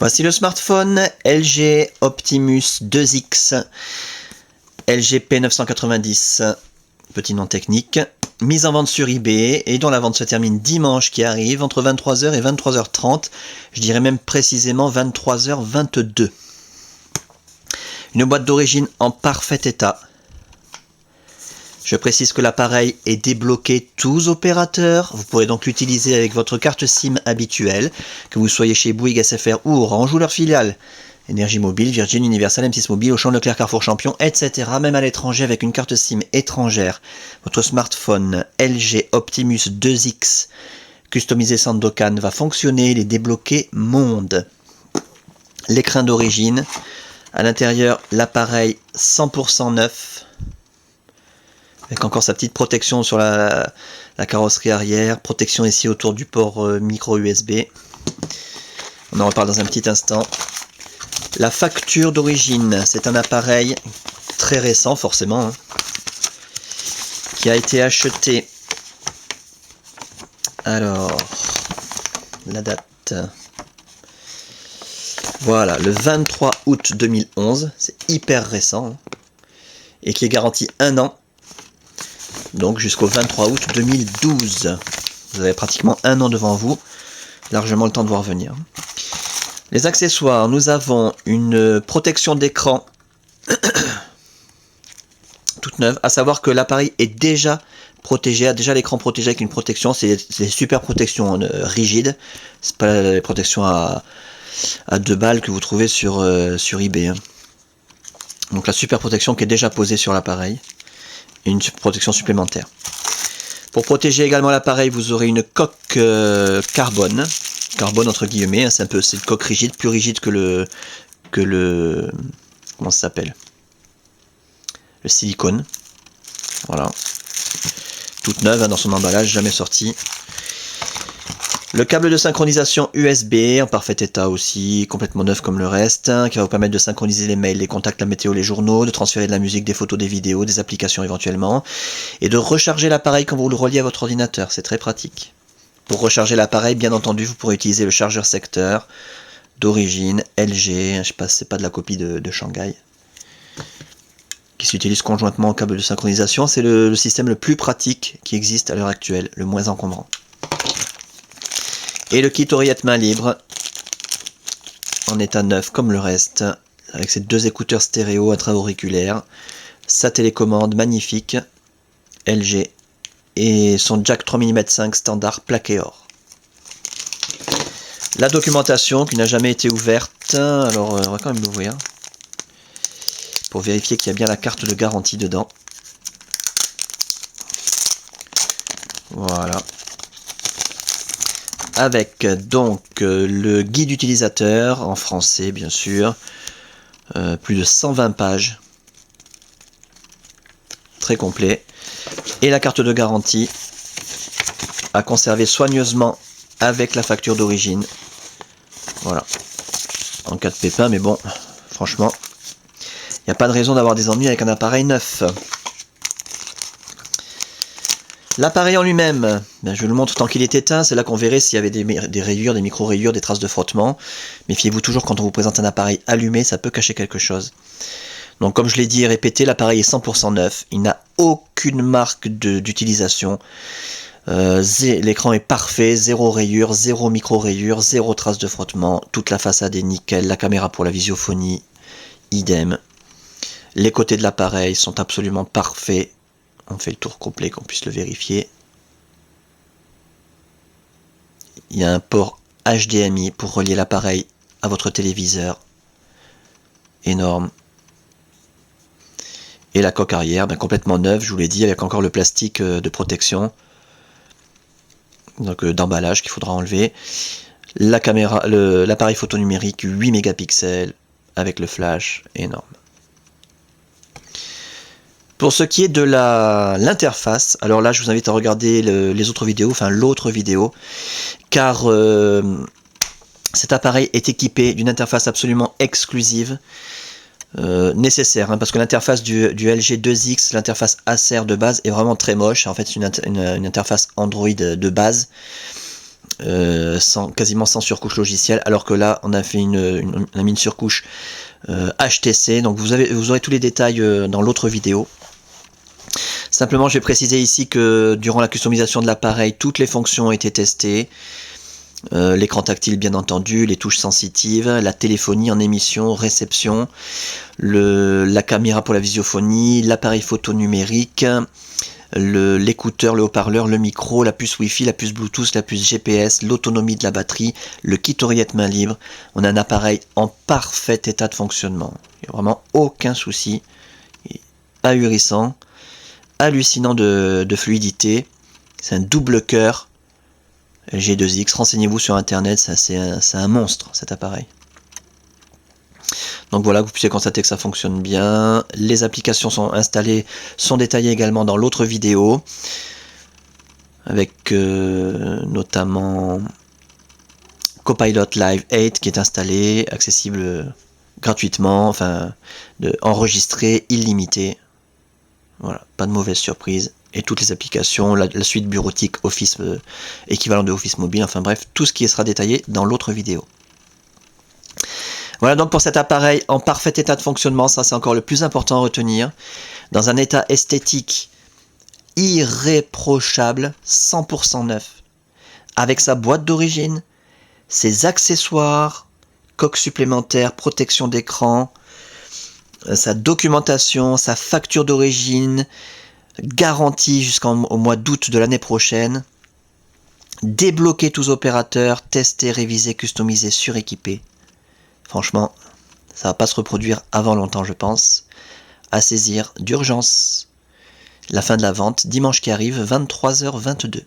Voici le smartphone LG Optimus 2X LG P990, petit nom technique, mise en vente sur eBay et dont la vente se termine dimanche qui arrive entre 23h et 23h30, je dirais même précisément 23h22. Une boîte d'origine en parfait état. Je précise que l'appareil est débloqué tous opérateurs. Vous pourrez donc l'utiliser avec votre carte SIM habituelle, que vous soyez chez Bouygues, SFR ou Orange ou leur filiale. Énergie Mobile, Virgin, Universal, M6 Mobile, Auchan, Leclerc, Carrefour, Champion, etc. Même à l'étranger avec une carte SIM étrangère. Votre smartphone LG Optimus 2X customisé Sandokan va fonctionner. Il est débloqué monde. L'écran d'origine. À l'intérieur, l'appareil 100% neuf. Avec encore sa petite protection sur la carrosserie arrière, protection ici autour du port micro USB. On en reparle dans un petit instant. La facture d'origine, c'est un appareil très récent forcément, qui a été acheté, alors, la date, voilà, le 23 août 2011, c'est hyper récent, et qui est garanti 1 an. Donc jusqu'au 23 août 2012. Vous avez pratiquement 1 an devant vous. Largement le temps de voir venir. Les accessoires, nous avons une protection d'écran toute neuve. À savoir que l'appareil est déjà protégé, a déjà l'écran protégé avec une protection. C'est des super protections rigides. C'est pas les protections à 2 balles que vous trouvez sur eBay. Donc la super protection qui est déjà posée sur l'appareil. Une protection supplémentaire. Pour protéger également l'appareil, vous aurez une coque carbone entre guillemets, c'est une coque rigide, plus rigide que le comment ça s'appelle, le silicone. Voilà, toute neuve dans son emballage, jamais sortie. Le câble de synchronisation USB, en parfait état aussi, complètement neuf comme le reste, qui va vous permettre de synchroniser les mails, les contacts, la météo, les journaux, de transférer de la musique, des photos, des vidéos, des applications éventuellement, et de recharger l'appareil quand vous le reliez à votre ordinateur, c'est très pratique. Pour recharger l'appareil, bien entendu, vous pourrez utiliser le chargeur secteur d'origine LG, je sais pas, c'est pas de la copie de Shanghai, qui s'utilise conjointement au câble de synchronisation. C'est le système le plus pratique qui existe à l'heure actuelle, le moins encombrant. Et le kit oreillette main libre, en état neuf comme le reste, avec ses 2 écouteurs stéréo intra-auriculaires, sa télécommande magnifique, LG, et son jack 3 mm 5 standard plaqué or. La documentation qui n'a jamais été ouverte, alors on va quand même l'ouvrir, pour vérifier qu'il y a bien la carte de garantie dedans. Voilà. Avec donc le guide utilisateur en français bien sûr, plus de 120 pages, très complet, et la carte de garantie à conserver soigneusement avec la facture d'origine. Voilà, en cas de pépin, mais bon, franchement, il n'y a pas de raison d'avoir des ennuis avec un appareil neuf. L'appareil en lui-même, je vous le montre tant qu'il est éteint, c'est là qu'on verrait s'il y avait des rayures, des micro-rayures, des traces de frottement. Méfiez-vous toujours quand on vous présente un appareil allumé, ça peut cacher quelque chose. Donc comme je l'ai dit et répété, l'appareil est 100% neuf, il n'a aucune marque d'utilisation. L'écran est parfait, 0 rayure, 0 micro-rayure, 0 trace de frottement, toute la façade est nickel, la caméra pour la visiophonie, idem. Les côtés de l'appareil sont absolument parfaits. On fait le tour complet, qu'on puisse le vérifier. Il y a un port HDMI pour relier l'appareil à votre téléviseur. Énorme. Et la coque arrière, complètement neuve, je vous l'ai dit, avec encore le plastique de protection. Donc d'emballage qu'il faudra enlever. La caméra, l'appareil photo numérique 8 mégapixels avec le flash, énorme. Pour ce qui est de l'interface, alors là je vous invite à regarder les autres vidéos, enfin l'autre vidéo, car cet appareil est équipé d'une interface absolument exclusive, nécessaire, parce que l'interface du LG 2X, l'interface Acer de base est vraiment très moche. En fait c'est une interface Android de base, quasiment sans surcouche logicielle, alors que là on a fait on a mis une surcouche HTC. Donc vous aurez tous les détails dans l'autre vidéo. Simplement je vais préciser ici que durant la customisation de l'appareil, toutes les fonctions ont été testées. L'écran tactile bien entendu, les touches sensitives, la téléphonie en émission, réception, la caméra pour la visiophonie, l'appareil photo numérique, l'écouteur, le haut-parleur, le micro, la puce Wi-Fi, la puce Bluetooth, la puce GPS, l'autonomie de la batterie, le kit oreillette main libre. On a un appareil en parfait état de fonctionnement. Il n'y a vraiment aucun souci. Ahurissant, hallucinant de fluidité. C'est un double cœur. LG2X, renseignez-vous sur internet, c'est un monstre cet appareil. Donc voilà, vous puissiez constater que ça fonctionne bien. Les applications sont installées, sont détaillées également dans l'autre vidéo, avec notamment Copilot Live 8 qui est installé, accessible gratuitement, enfin enregistré, illimité. Voilà, pas de mauvaise surprise. Et toutes les applications, la suite bureautique Office, équivalent de Office mobile, enfin bref, tout ce qui sera détaillé dans l'autre vidéo. Voilà donc pour cet appareil en parfait état de fonctionnement, ça c'est encore le plus important à retenir. Dans un état esthétique irréprochable, 100% neuf. Avec sa boîte d'origine, ses accessoires, coque supplémentaire, protection d'écran, sa documentation, sa facture d'origine, garantie jusqu'au mois d'août de l'année prochaine, débloquer tous opérateurs, tester, réviser, customiser, suréquiper. Franchement, ça va pas se reproduire avant longtemps, je pense. À saisir d'urgence. La fin de la vente, dimanche qui arrive, 23h22.